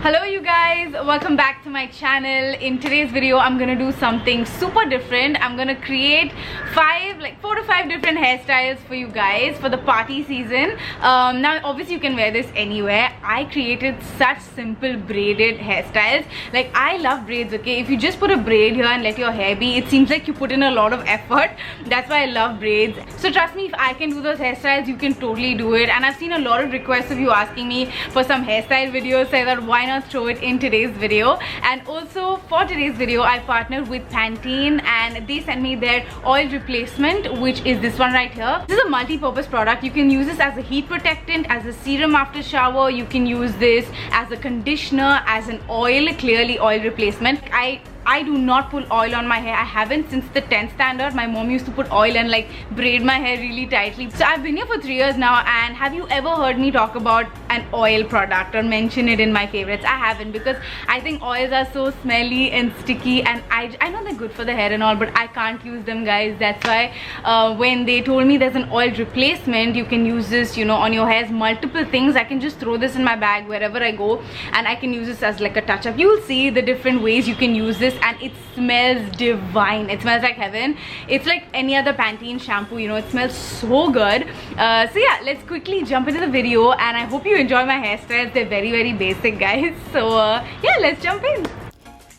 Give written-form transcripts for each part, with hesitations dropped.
Hello you guys, welcome back to my channel. In today's video I'm gonna do something super different. I'm gonna create 4 to 5 different hairstyles for you guys for the party season. Now obviously you can wear this anywhere. I created such simple braided hairstyles. Like, I love braids, okay? If you just put a braid here and let your hair be, it seems like you put in a lot of effort. That's why I love braids. So trust me, if I can do those hairstyles, you can totally do it. And I've seen a lot of requests of you asking me for some hairstyle videos, so I thought why not throw it in today's video. And also for today's video I partnered with Pantene and they sent me their oil replacement, which is this one right here. This is a multi-purpose product. You can use this as a heat protectant, as a serum after shower. You can use this as a conditioner, as an oil, clearly oil replacement. I do not pull oil on my hair. I haven't since the 10th standard. My mom used to put oil and like braid my hair really tightly. So I've been here for 3 years now, and have you ever heard me talk about an oil product or mention it in my favorites? I haven't, because I think oils are so smelly and sticky, and I know they're good for the hair and all, but I can't use them, guys. That's why when they told me there's an oil replacement, you can use this, you know, on your hairs, multiple things. I can just throw this in my bag wherever I go and I can use this as like a touch-up. You'll see the different ways you can use this, and it smells divine. It smells like heaven. It's like any other Pantene shampoo, you know. It smells so good. So yeah, let's quickly jump into the video, and I hope you enjoy my hairstyles. They're very basic, guys. So yeah, let's jump in.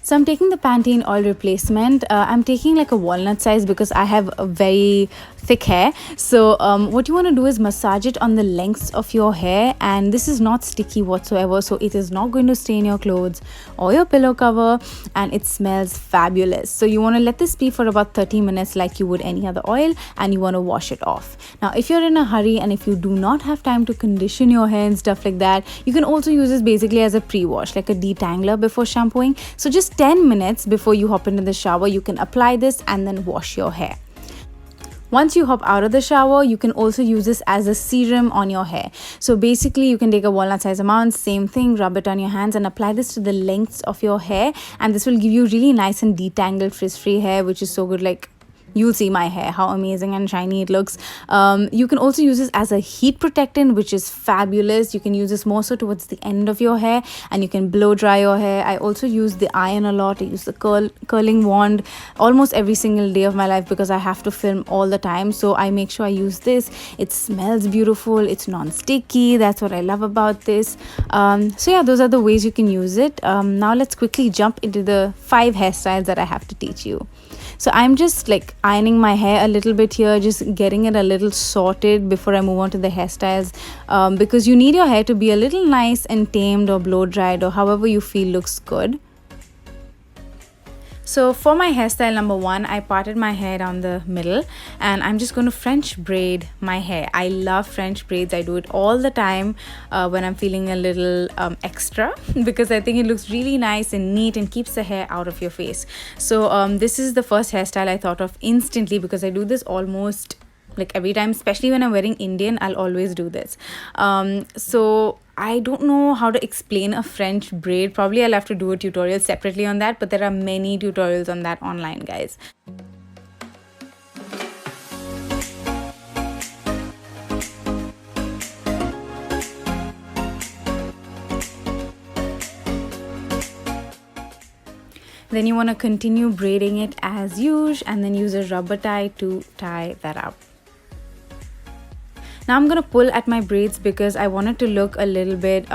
So I'm taking the Pantene oil replacement. I'm taking like a walnut size because I have a very thick hair. So what you want to do is massage it on the lengths of your hair, and this is not sticky whatsoever, so it is not going to stain your clothes or your pillow cover, and it smells fabulous. So you want to let this be for about 30 minutes like you would any other oil, and you want to wash it off. Now if you're in a hurry and if you do not have time to condition your hair and stuff like that, you can also use this basically as a pre-wash, like a detangler before shampooing. So just 10 minutes before you hop into the shower, you can apply this and then wash your hair. Once you hop out of the shower, you can also use this as a serum on your hair. So basically you can take a walnut size amount, same thing, rub it on your hands and apply this to the lengths of your hair, and this will give you really nice and detangled frizz-free hair, which is so good. Like, you'll see my hair, how amazing and shiny it looks. You can also use this as a heat protectant, which is fabulous. You can use this more so towards the end of your hair, and you can blow dry your hair. I also use the iron a lot. I use the curling wand almost every single day of my life because I have to film all the time. So I make sure I use this. It smells beautiful. It's non-sticky. That's what I love about this. So yeah, those are the ways you can use it. Now let's quickly jump into the 5 hairstyles that I have to teach you. So I'm just like ironing my hair a little bit here, just getting it a little sorted before I move on to the hairstyles, because you need your hair to be a little nice and tamed or blow dried or however you feel looks good. So for my hairstyle number 1, I parted my hair down the middle, and I'm just going to French braid my hair. I love French braids. I do it all the time when I'm feeling a little extra, because I think it looks really nice and neat and keeps the hair out of your face. So this is the first hairstyle I thought of instantly, because I do this almost like every time, especially when I'm wearing Indian. I'll always do this. So I don't know how to explain a French braid. Probably I'll have to do a tutorial separately on that, but there are many tutorials on that online, guys. Then you want to continue braiding it as usual, and then use a rubber tie to tie that up. Now I'm gonna pull at my braids because I want it to look a little bit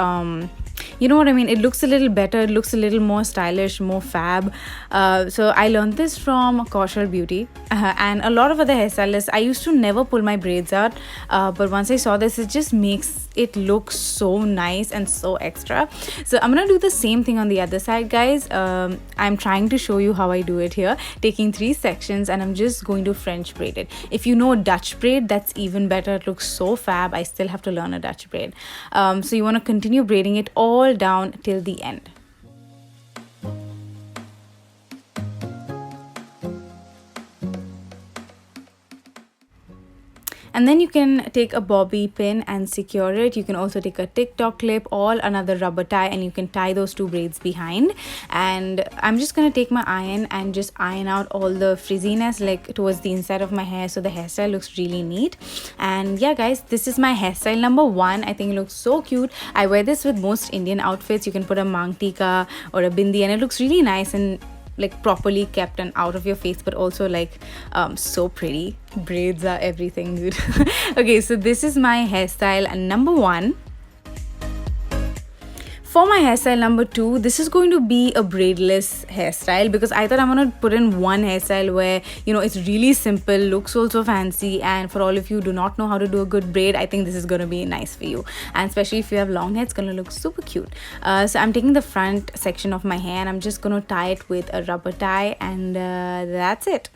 you know what I mean, it looks a little better, it looks a little more stylish, more fab. So I learned this from Kaushal Beauty and a lot of other hairstylists. I used to never pull my braids out, but once I saw this, it just makes it look so nice and so extra. So I'm gonna do the same thing on the other side, guys. I'm trying to show you how I do it here, taking 3 sections, and I'm just going to French braid it. If you know Dutch braid, that's even better. It looks so fab. I still have to learn a Dutch braid. So you want to continue braiding it all down till the end. And then you can take a bobby pin and secure it. You can also take a TikTok clip or another rubber tie, and you can tie those two braids behind. And I'm just gonna take my iron and just iron out all the frizziness like towards the inside of my hair, so the hairstyle looks really neat. And yeah guys, this is my hairstyle number 1. I think it looks so cute. I wear this with most Indian outfits. You can put a mang tika or a bindi, and it looks really nice and like properly kept and out of your face, but also like so pretty. Braids are everything, dude. Okay, so this is my hairstyle number 1. For my hairstyle number 2, this is going to be a braidless hairstyle, because I thought I'm gonna put in one hairstyle where, you know, it's really simple, looks also fancy, and for all of you who do not know how to do a good braid, I think this is gonna be nice for you. And especially if you have long hair, it's gonna look super cute. So I'm taking the front section of my hair and I'm just gonna tie it with a rubber tie, and that's it.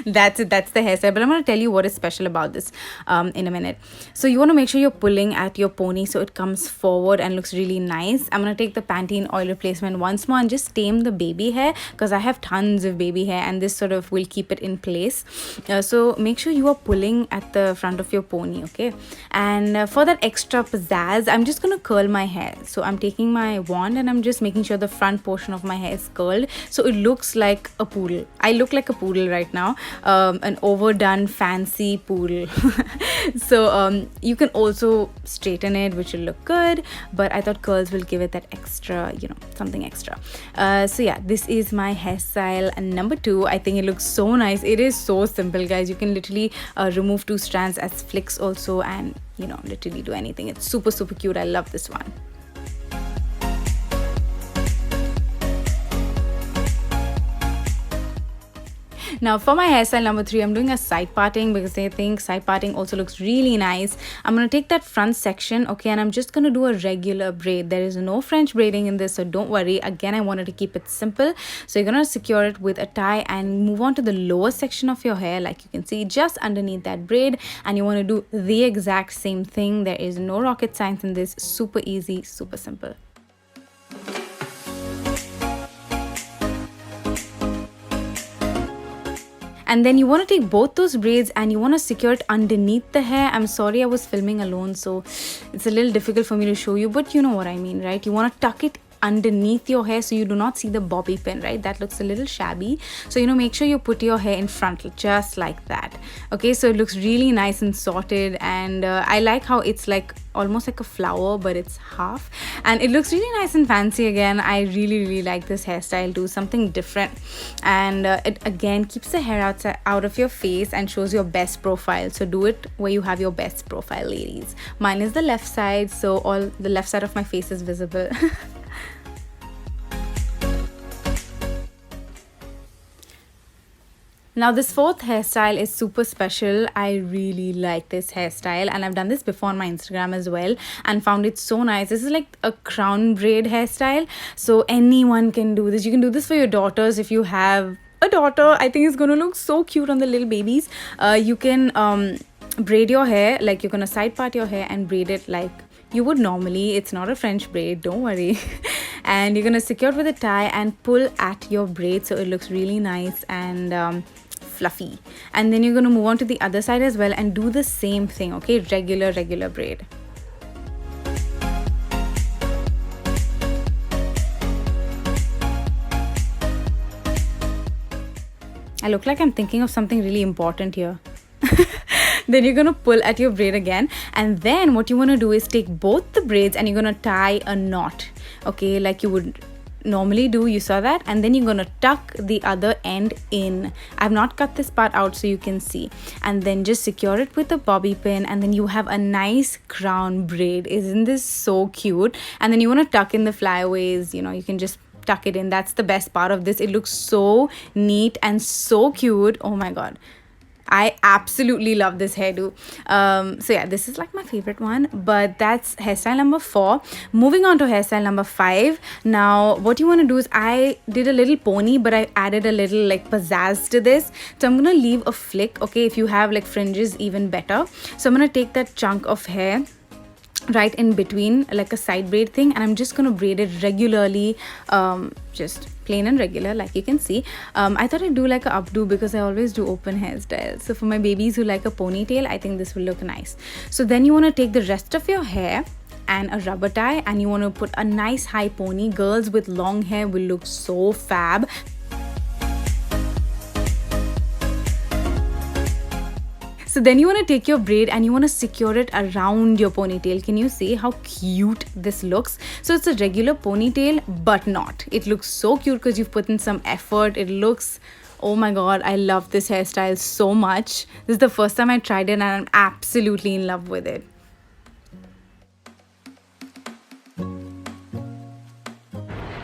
That's it. That's the hairstyle. But I'm gonna tell you what is special about this in a minute. So you want to make sure you're pulling at your pony so it comes forward and looks really nice. I'm gonna take the Pantene oil replacement once more and just tame the baby hair, because I have tons of baby hair and this sort of will keep it in place. So make sure you are pulling at the front of your pony, okay? And for that extra pizzazz, I'm just gonna curl my hair. So I'm taking my wand and I'm just making sure the front portion of my hair is curled so it looks like a poodle. I look like a poodle right now, an overdone fancy poodle. So you can also straighten it, which will look good, but I thought curls will give it that extra, you know, something extra. So yeah, this is my hairstyle number 2. I think it looks so nice. It is so simple, guys. You can literally remove 2 strands as flicks also, and you know, literally do anything. It's super cute. I love this one. Now for my hairstyle number 3, I'm doing a side parting because I think side parting also looks really nice. I'm going to take that front section, okay, and I'm just going to do a regular braid. There is no French braiding in this, so don't worry. Again, I wanted to keep it simple. So you're going to secure it with a tie and move on to the lower section of your hair, like you can see just underneath that braid, and you want to do the exact same thing. There is no rocket science in this. Super easy, super simple. And then you want to take both those braids and you want to secure it underneath the hair. I'm sorry, I was filming alone, so it's a little difficult for me to show you, but you know what I mean, right? You want to tuck it underneath your hair so you do not see the bobby pin, right? That looks a little shabby. So, you know, make sure you put your hair in front just like that. Okay, so it looks really nice and sorted, and I like how it's like almost like a flower, but it's half, and it looks really nice and fancy. Again, I really like this hairstyle too, something different, and it again keeps the hair out of your face and shows your best profile. So do it where you have your best profile, ladies. Mine is the left side, so all the left side of my face is visible. Now this fourth hairstyle is super special. I really like this hairstyle, and I've done this before on my Instagram as well and found it so nice. This is like a crown braid hairstyle, so anyone can do this. You can do this for your daughters if you have a daughter. I think it's gonna look so cute on the little babies. You can braid your hair, like you're gonna side part your hair and braid it like you would normally. It's not a French braid, don't worry. And you're gonna secure it with a tie and pull at your braid so it looks really nice and fluffy. And then you're going to move on to the other side as well and do the same thing, okay? Regular braid. I look like I'm thinking of something really important here. Then you're going to pull at your braid again, and then what you want to do is take both the braids and you're going to tie a knot, okay, like you would normally do. You saw that, and then you're gonna tuck the other end in. I've not cut this part out so you can see, and then just secure it with a bobby pin, and then you have a nice crown braid. Isn't this so cute? And then you want to tuck in the flyaways, you know, you can just tuck it in. That's the best part of this. It looks so neat and so cute. Oh my god, I absolutely love this hairdo. So yeah, this is like my favorite one, but that's hairstyle number 4. Moving on to hairstyle number 5. Now what you want to do is, I did a little pony, but I added a little like pizzazz to this. So I'm gonna leave a flick, okay? If you have like fringes, even better. So I'm gonna take that chunk of hair right in between, like a side braid thing, and I'm just gonna braid it regularly, just plain and regular, like you can see. I thought I'd do like a updo because I always do open hairstyles. So for my babies who like a ponytail, I think this will look nice. So then you want to take the rest of your hair and a rubber tie, and you want to put a nice high pony. Girls with long hair will look so fab. So then you want to take your braid and you want to secure it around your ponytail. Can you see how cute this looks? So it's a regular ponytail, but not. It looks so cute because you've put in some effort. It looks, oh my god, I love this hairstyle so much. This is the first time I tried it and I'm absolutely in love with it.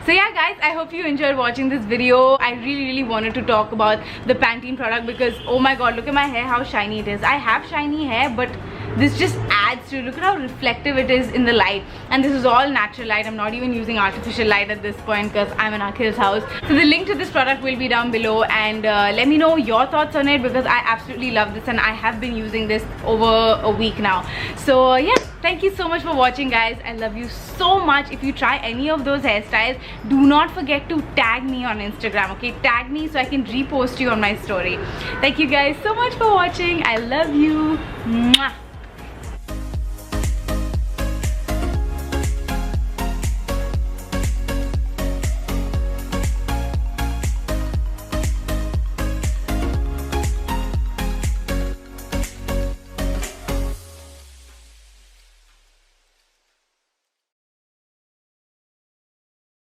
So yeah guys, I hope you enjoyed watching this video. I really wanted to talk about the Pantene product because oh my god, look at my hair, how shiny it is. I have shiny hair, but this just adds to it. Look at how reflective it is in the light, and this is all natural light. I'm not even using artificial light at this point because I'm in Akhil's house. So the link to this product will be down below, and let me know your thoughts on it because I absolutely love this and I have been using this over a week now. So yeah, thank you so much for watching guys. I love you so much. If you try any of those hairstyles, do not forget to tag me on Instagram, okay? Tag me so I can repost you on my story. Thank you guys so much for watching. I love you. Mwah.